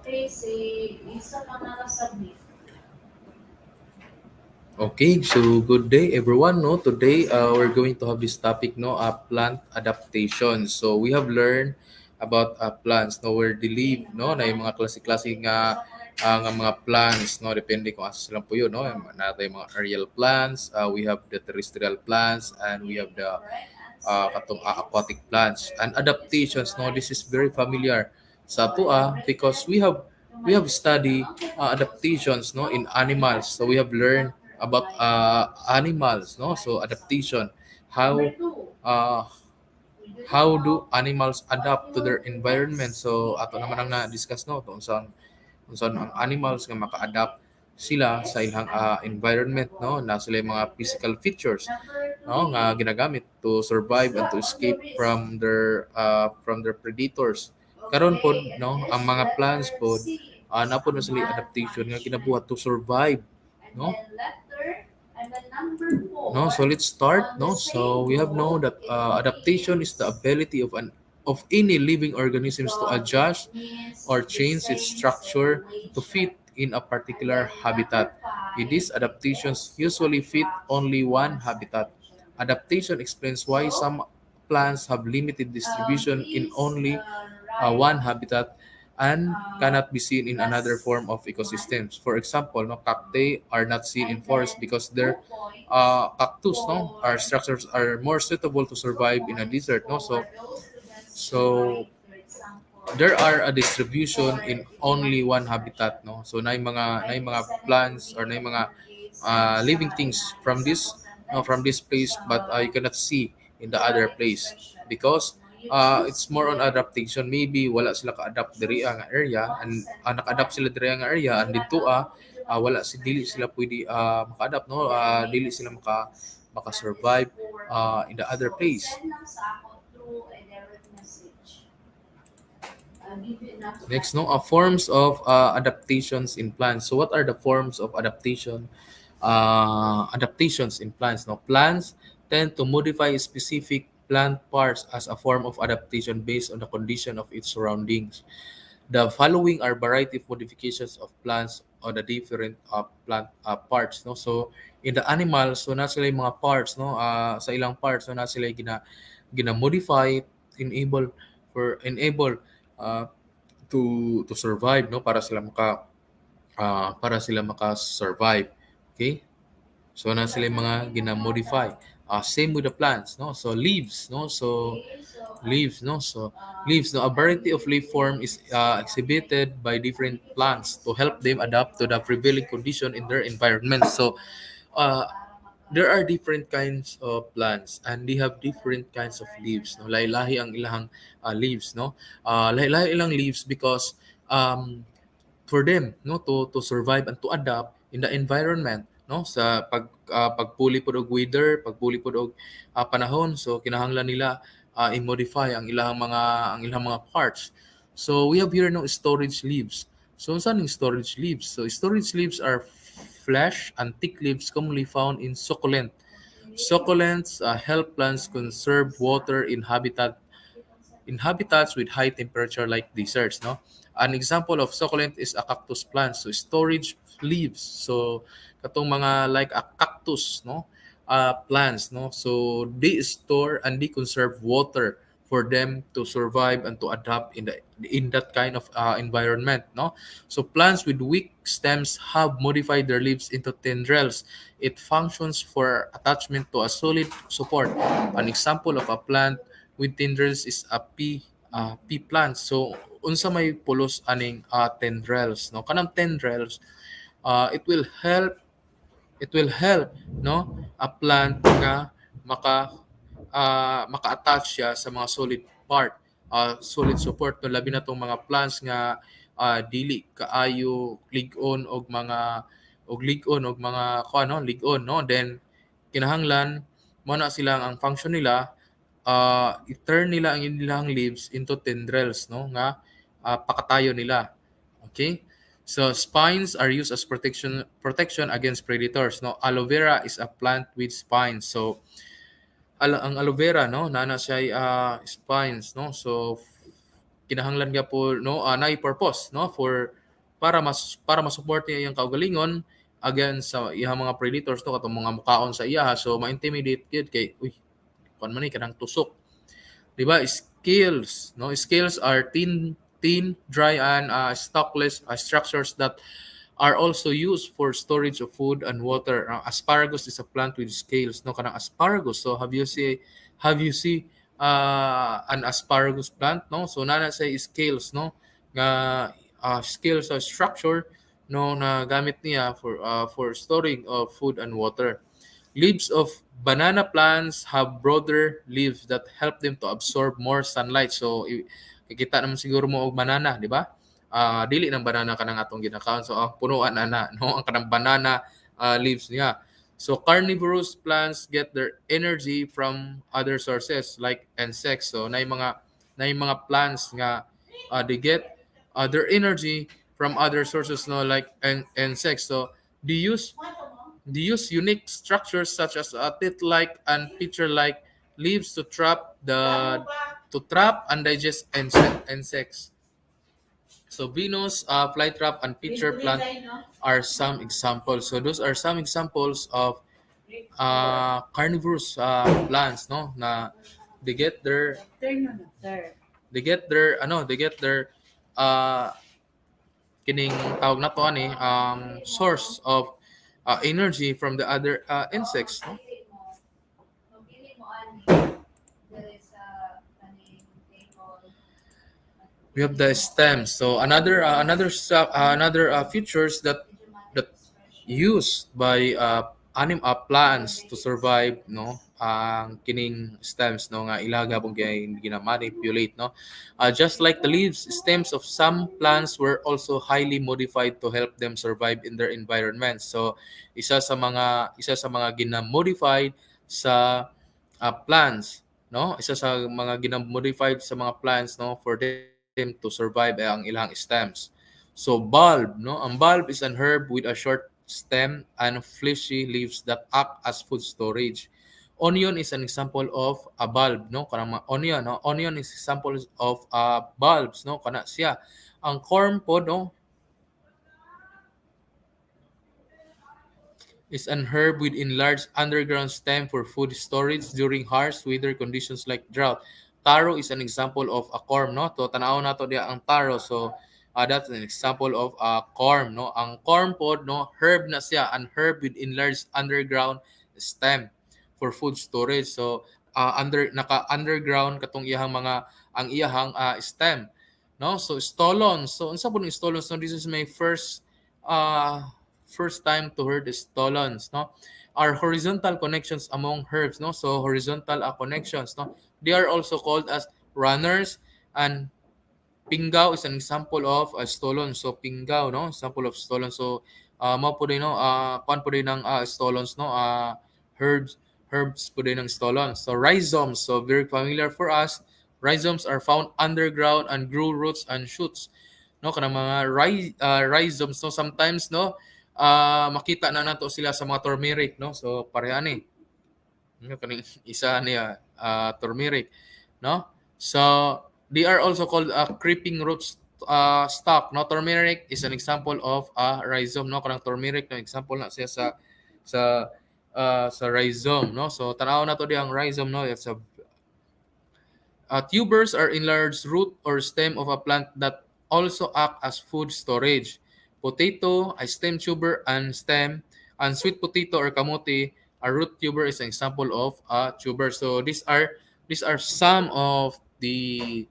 Okay, so good day everyone. No, today we're going to have this topic, no, plant adaptation. So we have learned about plants. No, where they live, no, na yung mga klase-klase nga mga plants, no, depende kung asa sila po yun, no. Natin yung mga aerial plants, we have the terrestrial plants, and we have the aquatic plants and adaptations. No, this is very familiar sa ato because we have studied adaptations, no, in animals. So we have learned about animals, no. So adaptation, how uh, how do animals adapt to their environment. So ato naman ang na-discuss, no, kung saan ang animals nga maka-adapt sila sa ilang environment, no, na sila yung mga physical features, no, nga ginagamit to survive and to escape from their predators. Karon pod, no, ang mga plants pod napod na sila adaptation nga kinabuhat to survive, no. No, so let's start. No, so we have know that adaptation is the ability of any living organisms to adjust or change its structure to fit in a particular habitat. These adaptations usually fit only one habitat. Adaptation explains why some plants have limited distribution in only one habitat and cannot be seen in another form of ecosystems. For example, no, cacti are not seen in forests because their cactus, no, our structures are more suitable to survive in a desert. No, so there are a distribution in only one habitat, no. So na yung mga plants or na yung mga living things from this, no, from this place, but you cannot see in the other place because it's more on adaptation. Maybe wala sila ka-adapt diri nga area, and naka-adapt sila diri nga area, and dito wala si dili sila pwede maka-adapt, no. Dili sila maka-survive in the other place. Next, no, forms of adaptations in plants. So, what are the forms of adaptations in plants? No, plants tend to modify specific plant parts as a form of adaptation based on the condition of its surroundings. The following are variety of modifications of plants on the different plant parts. No, so in the animals, so na sila yung mga parts, no, sa ilang parts, so na sila yung gina modify, enable uh, to survive, no, para sila maka-survive. Okay, so na sila yung mga gina-modify. Same with the plants, no. So leaves, no. So leaves, no, a variety of leaf form is exhibited by different plants to help them adapt to the prevailing condition in their environment. So uh, there are different kinds of plants and they have different kinds of leaves, no. Lahi-lahi ang ilang leaves, no. Lahi-lahi ilang leaves because for them, no, to survive and to adapt in the environment, no, sa pagpuli pod og weather, pagpuli pod og panahon. So kinahanglan nila i-modify ang ilang mga parts. So we have here, no, storage leaves. So saan yung storage leaves? So storage leaves are flesh and thick leaves commonly found in succulents. Help plants conserve water in habitats with high temperature like deserts, no. An example of succulent is a cactus plant. So storage leaves. So katong mga like a cactus, no, plants, no. So they store and they conserve water for them to survive and to adapt in that kind of environment, no. So plants with weak stems have modified their leaves into tendrils. It functions for attachment to a solid support. An example of a plant with tendrils is a pea plant. So unsa may pulos aning tendrils, no. Kanang tendrils, it will help, no, a plant nga maka-attach siya sa mga solid part, solid support, no, labi na tong mga plants nga dili kaayo ligon og mga kuan, no, ligon, no. Then kinahanglan mo na sila ang function nila, i-turn nila ang ilang leaves into tendrils, no, nga pakatayo nila. Okay? So spines are used as protection against predators, no. Aloe vera is a plant with spines. So ang aloe vera, no, nana siya spines, no. So kinahanglan gyapon no naay purpose no for para masupport niya iyang kaugalingon against sa iyang mga predators no katong mga mukaon sa iya so ma-intimidate gyud kay uy kon man ni kanang tusok. 'Di ba? Scales, no? Scales are thin, dry, and stalkless structures that are also used for storage of food and water. Asparagus is a plant with scales, no? Kanang asparagus. So have you see an asparagus plant, no? So nana say scales, no? Nga scales are structure no na gamit niya for storing of food and water. Leaves of banana plants have broader leaves that help them to absorb more sunlight. So, kikita naman siguro mo og banana, di ba? Dili ng banana kanang atong ginakaon. So, ang punuan ana, no? Ang kanang banana leaves niya. So, carnivorous plants get their energy from other sources like insects. So, na mga plants nga they get their energy from other sources no like insects. So, they use they use unique structures such as teeth-like and pitcher-like leaves to trap and digest insects. So Venus, flytrap, and pitcher plant are some examples. So those are some examples of carnivorous plants, no? Na they get their uh, kining tawag na to ani source of energy from the other insects, no? We have the stems. So another features that used by plants to survive no ang kining stems no nga ilaga pong gina-manipulate no just like the leaves stems of some plants were also highly modified to help them survive in their environment. So isa sa mga gina-modified sa plants no isa sa mga gina-modified sa mga plants no for them to survive ay ang ilang stems. So bulb no ang bulb is an herb with a short stem and fleshy leaves that act as food storage. Onion is an example of a bulb no kanang onion no onion is example of bulbs no kana siya. Ang corn pod no is an herb with enlarged underground stem for food storage during harsh weather conditions like drought. Taro is an example of a corm, no? To tanaw na to diya ang taro. So that's an example of a corm, no? Ang corm pod, no? Herb na siya, an herb with enlarged underground stem for food storage. So naka-underground katong iyahang ang iyahang stem, no? So stolons. So unsa po ng stolons? No, this is my first time to hear the stolons no are horizontal connections among herbs no so horizontal connections no they are also called as runners and pingao is an example of a stolon so pingao no example of stolon so mao po din no kuan po din ng stolons no herbs po din ng stolons so rhizomes so very familiar for us rhizomes are found underground and grow roots and shoots no kanang mga rhizomes no sometimes no makita na nato sila sa mga turmeric no so pareha ni no kaning isa niya turmeric no so they are also called creeping roots stock no turmeric is an example of a rhizome no kanang turmeric no example na siya sa rhizome no so tanaw na to di ang rhizome no it's a tubers are enlarged root or stem of a plant that also act as food storage. Potato, a stem tuber and stem, and sweet potato or kamote, a root tuber is an example of a tuber. So these are some of the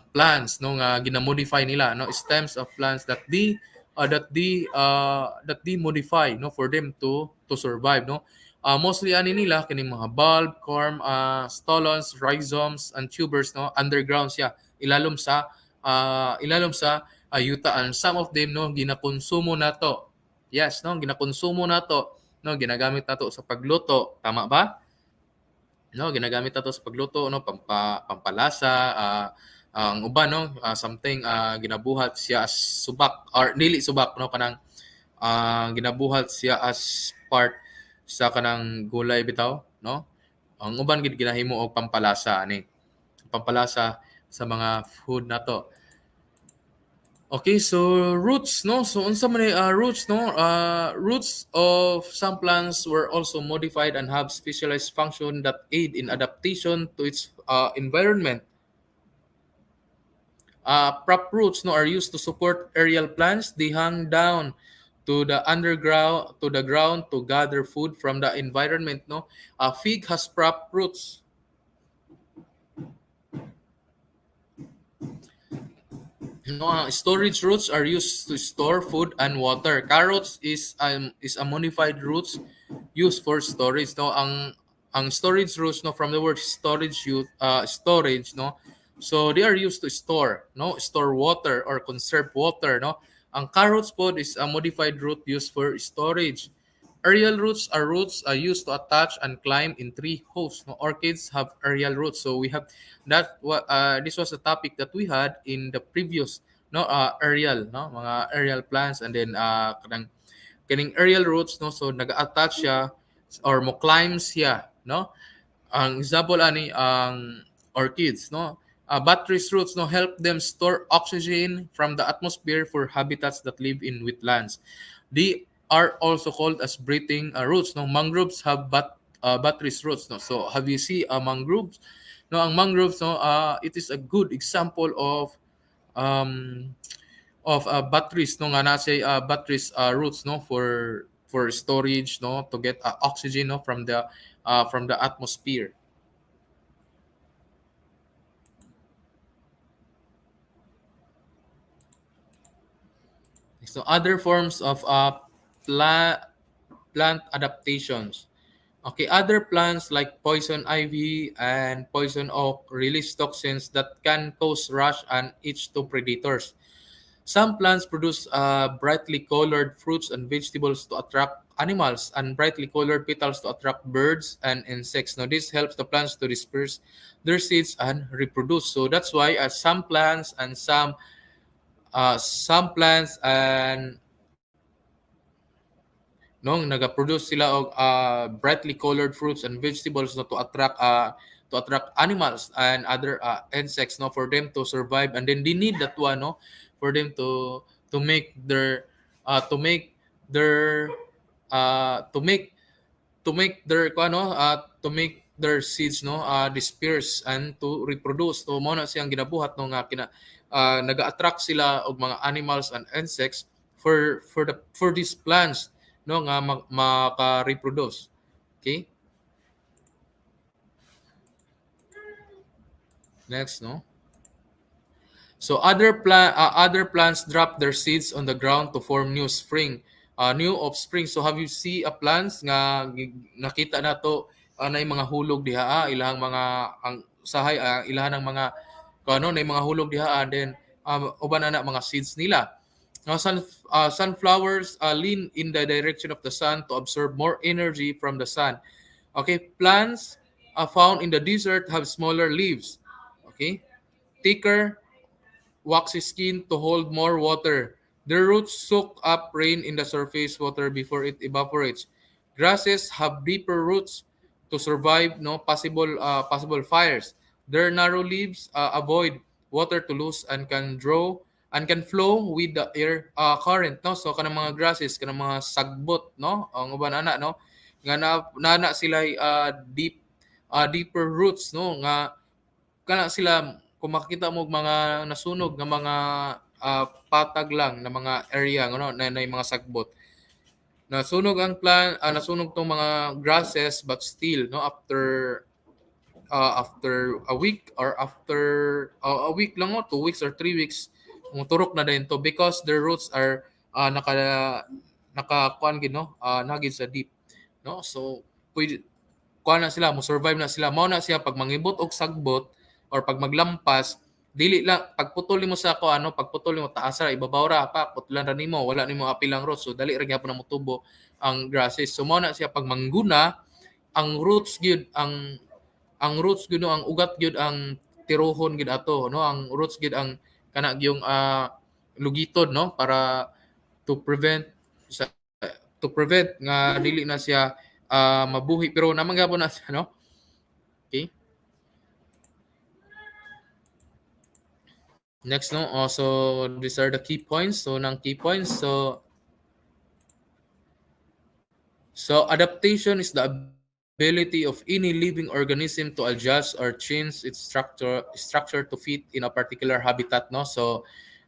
plants no nga ginamodify nila no stems of plants that they modify no for them to survive no mostly ani nila kining mga bulb corm stolons rhizomes and tubers no underground siya ilalom sa yuta and some of them no ginakonsumo nato yes no ginakonsumo nato no ginagamit nato sa pagluto tama ba no ginagamit nato sa pagluto no pampalasa ang uban no something ginabuhat siya as subak or dili subak no kanang ginabuhat siya as part sa kanang gulay bitaw no ang uban gid ginahimo og pampalasa ani pampalasa sa mga food nato. Okay, so roots, no? So unsa man roots, no? Roots of some plants were also modified and have specialized function that aid in adaptation to its environment. Prop roots, no, are used to support aerial plants. They hang down to the underground to the ground to gather food from the environment. No, a fig has prop roots. No, storage roots are used to store food and water. Carrots is a modified roots used for storage. No, ang storage roots, no, from the word storage, storage, no. So they are used to store, no, store water or conserve water, no. Ang carrots pod is a modified root used for storage. Aerial roots are roots used to attach and climb in tree hosts. No, orchids have aerial roots. So we have that. This was a topic that we had in the previous, no, aerial, no, mga aerial plants, and then kaning aerial roots, no, so nag-attach siya or mo climb siya, no. Ang example ani ang orchids, no. Buttress roots, no, help them store oxygen from the atmosphere for habitats that live in wetlands. They are also called as breathing roots. No, mangroves have buttress roots. No, so have you see mangroves? No, ang mangroves, no, it is a good example um buttress, no, nga nasa buttress roots, no, for storage, no, to get oxygen, no, from the atmosphere. So other forms of plant plant adaptations. Okay, other plants like poison ivy and poison oak release toxins that can cause rash and itch to predators. Some plants produce brightly colored fruits and vegetables to attract animals and brightly colored petals to attract birds and insects. Now, this helps the plants to disperse their seeds and reproduce. So that's why some plants and no nagaproduce sila og brightly colored fruits and vegetables, no, to attract animals and other insects, no, for them to survive, and then they need that one, no, for them to make their to make their to make their to make their seeds, no, disperse and to reproduce. So mo na siyang ginabuhat, no, nga naga-attract sila og mga animals and insects for these plants, no, nga maka-reproduce. Okay, next, no. So other plants drop their seeds on the ground to form new offspring. So have you see a plants nga nakita nato na mga hulog diha, ilahang mga ang sahay, ilahang mga kano na mga hulog diha, and then uban na mga seeds nila. Now, sunflowers lean in the direction of the sun to absorb more energy from the sun. Okay, plants found in the desert have smaller leaves. Okay, thicker waxy skin to hold more water. Their roots soak up rain in the surface water before it evaporates. Grasses have deeper roots to survive no possible fires. Their narrow leaves avoid water to lose and can flow with the air current, no. So kanang mga grasses, kanang mga sagbot, no, ang uban ana, no, nga na sila deeper roots, no, nga kana sila kung makikita mo og mga nasunog nga mga patag lang na mga area, ano, na mga sagbot. Nasunog tong mga grasses, but still, no, after a week or after a week lang, 2 weeks or 3 weeks, turok na din to because their roots are naka kuan gid, no, nagid sa deep, no. So pwede kuha na sila, mo survive na sila. Mao na siya pag mangibot og sagbot or pag maglampas, dili lang pagputol nimo sa ako, pagputol nimo taas ra, ibabaw ra pa, putulan ra nimo, wala nimo apilang roots, so dali ra gyapon na motubo ang grasses. So mao na siya pag mangguna, ang roots gyud ang roots gyud, no, ang ugat gyud ang tirohon gyud ato, no, ang roots gyud ang kana gyung lugitod, no, para to prevent sa to prevent nga dili na siya mabuhi, pero naman gyapon na siya, no. Okay. Next, no, also these are the key points. So, ng key points. So adaptation is the ability of any living organism to adjust or change its structure to fit in a particular habitat, no. So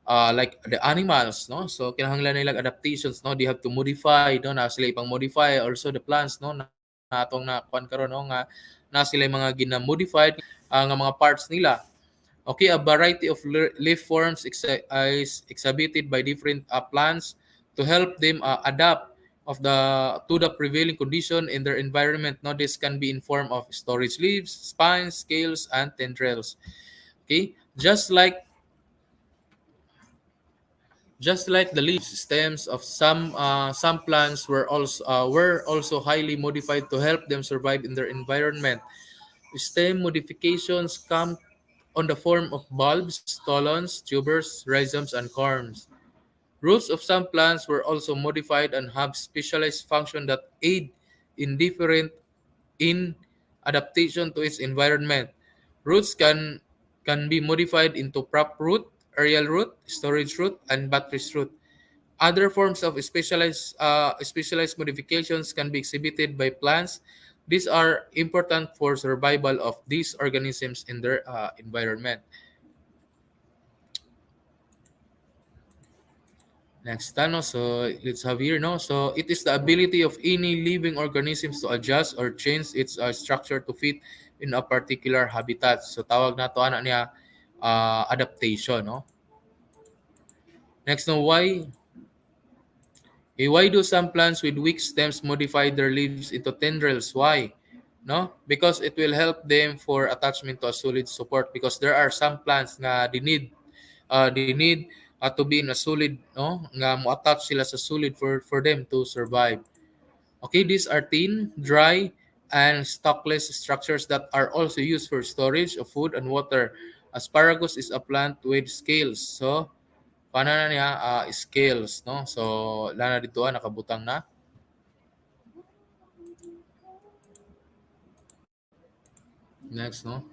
like the animals, no. So kinahanglan nila adaptations, no. They have to modify, no, na sila ipang modify also the plants, no, na atong na kuan karon, no, nga na sila mga gina-modified nga mga parts nila. Okay, a variety of leaf forms is exhibited by different plants to help them adapt of the to the prevailing condition in their environment. Now, this can be in form of storage leaves, spines, scales, and tendrils. Okay, just like the leaves, stems of some plants were also highly modified to help them survive in their environment. Stem modifications come on the form of bulbs, stolons, tubers, rhizomes, and corms. Roots of some plants were also modified and have specialized function that aid in different in adaptation to its environment. Roots can be modified into prop root, aerial root, storage root, and buttress root. Other forms of specialized modifications can be exhibited by plants. These are important for survival of these organisms in their environment. Next, no? So let's have here, no? So it is the ability of any living organisms to adjust or change its structure to fit in a particular habitat. So tawag na to ana niya adaptation, no? Next, no, why do some plants with weak stems modify their leaves into tendrils? Why? No? Because it will help them for attachment to a solid support, because there are some plants nga they need to be in a solid, no, nga mo attach sila sa solid for them to survive. Okay, these are thin, dry, and stalkless structures that are also used for storage of food and water. Asparagus is a plant with scales. So paano na niya scales, no? So lana dito nakabutang na. Next, no.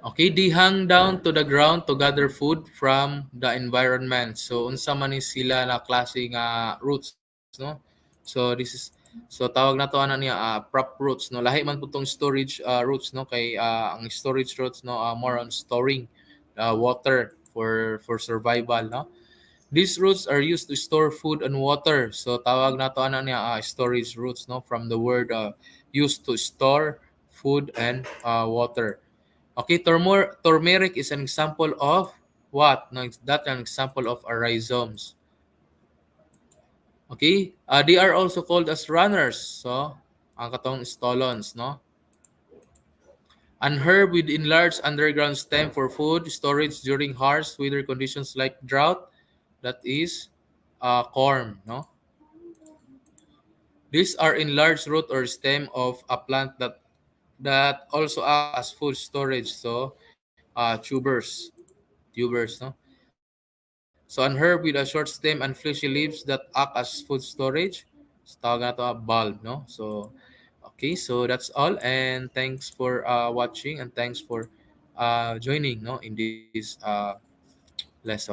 Okay, they hang down to the ground to gather food from the environment. So unsa man ni sila na klase nga roots, no? So this is, so tawag na to ana niya prop roots, no. Lahi man putong storage roots, no, kay ang storage roots, no, more on storing water for survival, no. These roots are used to store food and water. So tawag na to ana niya storage roots, no, from the word used to store food and water. Okay, turmeric is an example of what? No, that's an example of a rhizomes. Okay, they are also called as runners. So, ang katong stolons, no? An herb with enlarged underground stem for food storage during harsh weather conditions like drought. That is corm, no? These are enlarged root or stem of a plant that also act as food storage. So, tubers, no? So an herb with a short stem and fleshy leaves that act as food storage, so tawag na to a bulb, no? So okay, so that's all, and thanks for watching, and thanks for joining, no, in this lesson.